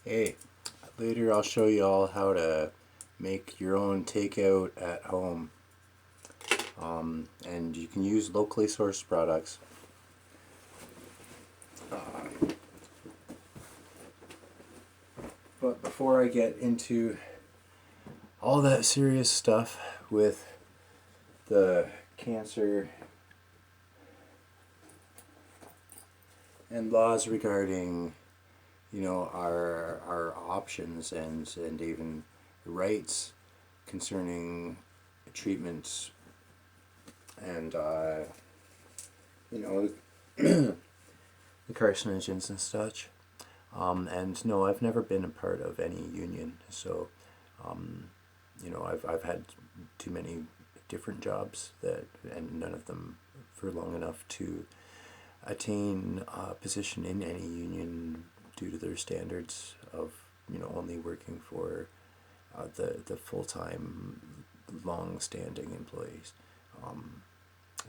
Hey, later I'll show you all how to make your own takeout at home. And you can use locally sourced products. But before I get into all that serious stuff with the cancer and laws regarding, our options and even rights concerning treatments and you know the carcinogens and such. And no, I've never been a part of any union, so I've had too many different jobs and none of them for long enough to attain a position in any union due to their standards of only working for the full time, long standing employees,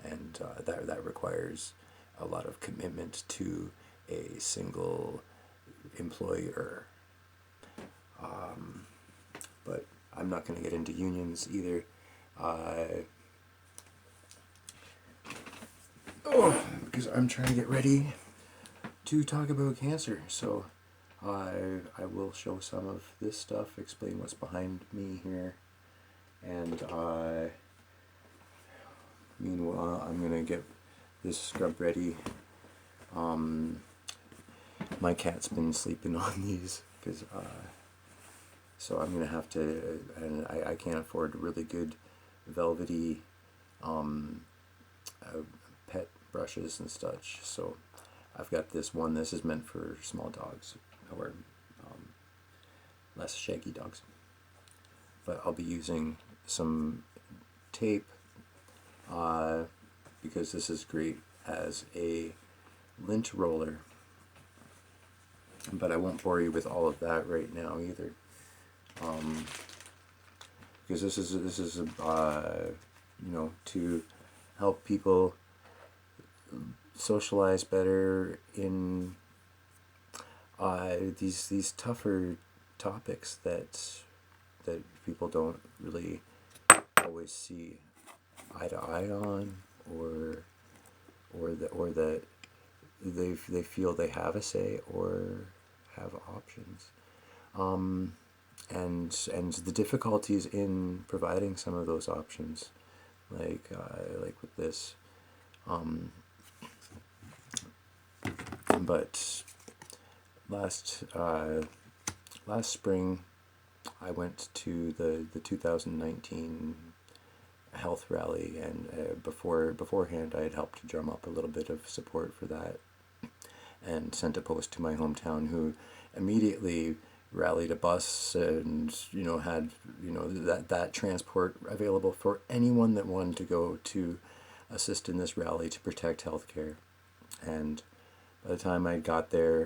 and that requires a lot of commitment to a single employer. But I'm not going to get into unions either. Because I'm trying to get ready to talk about cancer. So I will show some of this stuff, explain what's behind me here, and meanwhile I'm going to get this scrub ready. My cat's been sleeping on these because so I'm gonna have to, and I can't afford really good velvety pet brushes and such. So I've got this one. This is meant for small dogs or less shaggy dogs. But I'll be using some tape because this is great as a lint roller. But I won't bore you with all of that right now either, because this is to help people socialize better in these tougher topics that people don't really always see eye to eye on, or that they feel they have a say or have options, and the difficulties in providing some of those options, like with this, but last spring I went to the 2019 health rally, and beforehand I had helped to drum up a little bit of support for that, and sent a post to my hometown, who immediately rallied a bus and had that transport available for anyone that wanted to go to assist in this rally to protect healthcare. And by the time I got there,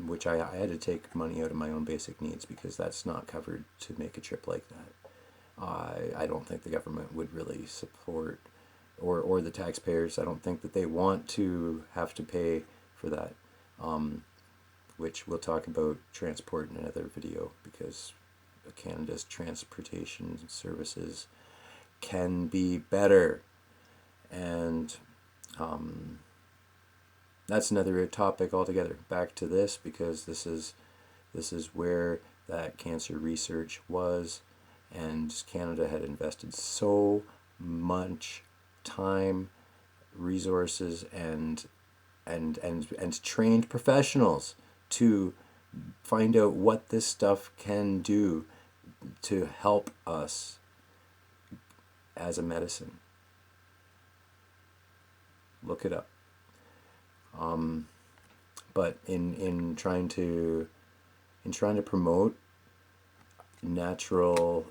which I had to take money out of my own basic needs because that's not covered to make a trip like that. I don't think the government would really support, or the taxpayers. I don't think that they want to have to pay for that, which we'll talk about transport in another video, because Canada's transportation services can be better, and that's another topic altogether. Back to this, because this is where that cancer research was, and Canada had invested so much time, resources, and trained professionals to find out what this stuff can do to help us as a medicine. Look it up. But in trying to promote natural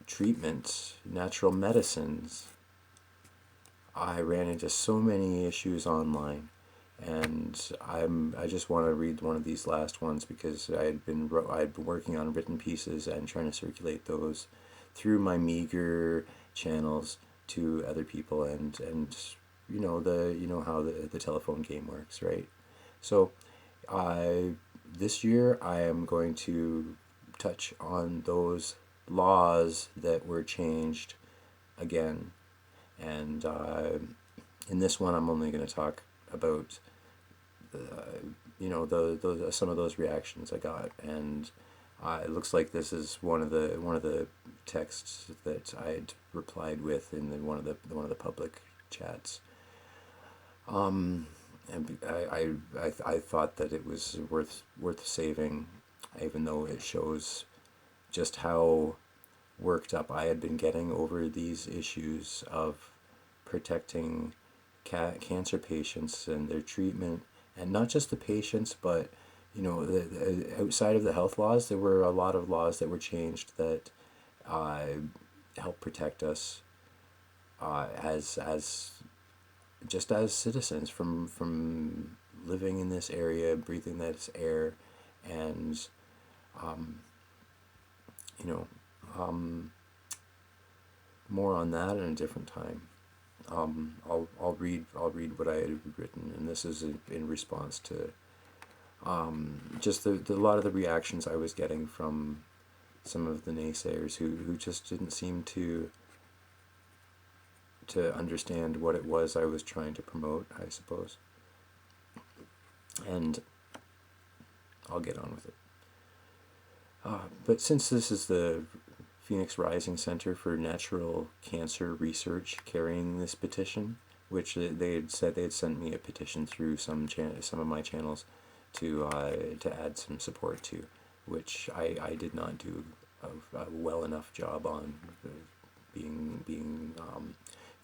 treatments, natural medicines, I ran into so many issues online, and I just want to read one of these last ones, because I'd been working on written pieces and trying to circulate those through my meager channels to other people, and how the telephone game works, right? So this year I am going to touch on those laws that were changed again. And in this one, I'm only going to talk about some of those reactions I got, and it looks like this is one of the texts that I had replied with in one of the public chats. And I thought that it was worth saving, even though it shows just how worked up I had been getting over these issues of protecting cancer patients and their treatment, and not just the patients, but outside of the health laws, there were a lot of laws that were changed that uh, help protect us as just as citizens from living in this area, breathing this air, and um, you know more on that at a different time. I'll read what I had written, and this is in response to just a lot of the reactions I was getting from some of the naysayers who just didn't seem to understand what it was I was trying to promote, I suppose. And I'll get on with it. But since this is the Phoenix Rising Center for Natural Cancer Research carrying this petition, which they had said they had sent me a petition through some of my channels to add some support to, which I did not do a well enough job on, being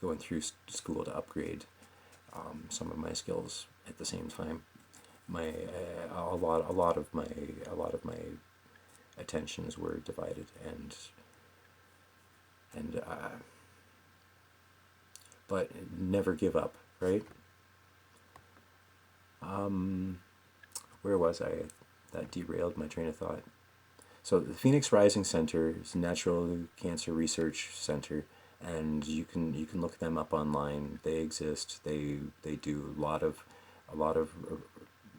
going through school to upgrade some of my skills at the same time. My a lot of my attentions were divided, and but never give up, right? Where was I? That derailed my train of thought. So the Phoenix Rising Center is a Natural Cancer Research Center, and you can look them up online. They exist. They do a lot of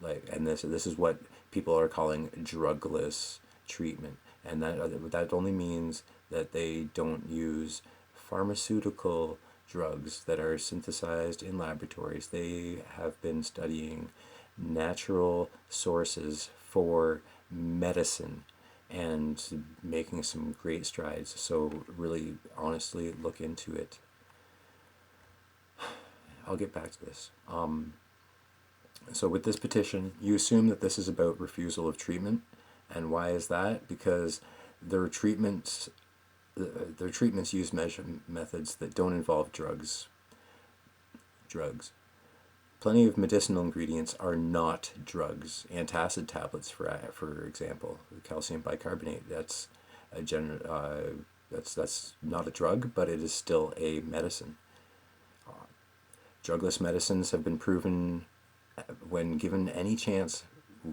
like, and this is what people are calling drugless treatment, and that only means that they don't use pharmaceutical drugs that are synthesized in laboratories. They have been studying natural sources for medicine and making some great strides. So really, honestly, look into it. I'll get back to this. So with this petition, you assume that this is about refusal of treatment. And why is that? Because their treatments use methods that don't involve drugs. Plenty of medicinal ingredients are not drugs. Antacid tablets, for example, calcium bicarbonate. That's that's not a drug, but it is still a medicine. Drugless medicines have been proven, when given any chance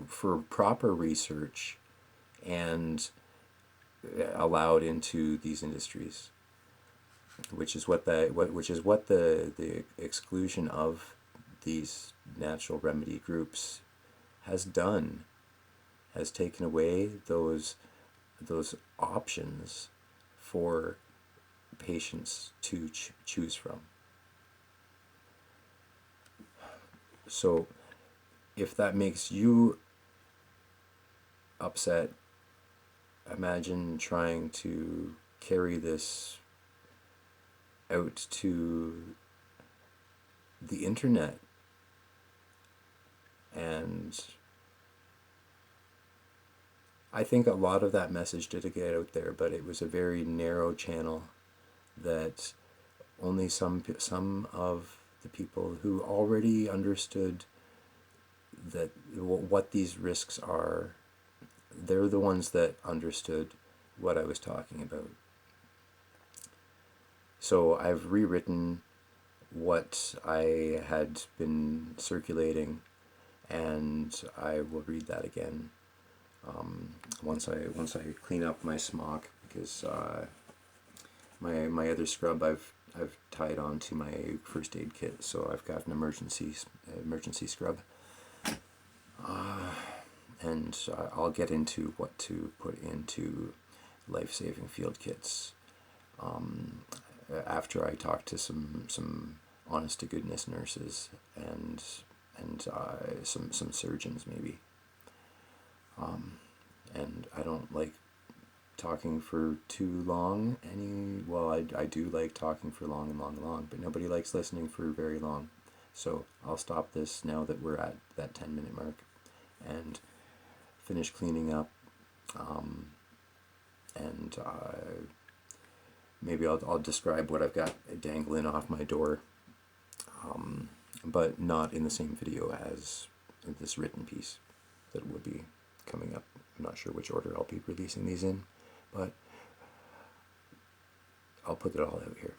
for proper research, and allowed into these industries, which is what the exclusion of these natural remedy groups has done, has taken away those options for patients to choose from. So if that makes you upset, imagine trying to carry this out to the internet. And I think a lot of that message did get out there, but it was a very narrow channel that only some of the people who already understood that what these risks are, they're the ones that understood what I was talking about. So I've rewritten what I had been circulating, and I will read that again once I clean up my smock, because my other scrub I've tied on to my first aid kit, so I've got an emergency scrub. And I'll get into what to put into life-saving field kits after I talk to some honest to goodness nurses and some surgeons maybe. And I don't like talking for too long. Well, I do like talking for long and long and long, but nobody likes listening for very long. So I'll stop this now that we're at that 10-minute mark and finish cleaning up. And maybe I'll describe what I've got dangling off my door, but not in the same video as this written piece that will be coming up. I'm not sure which order I'll be releasing these in, but I'll put it all out here.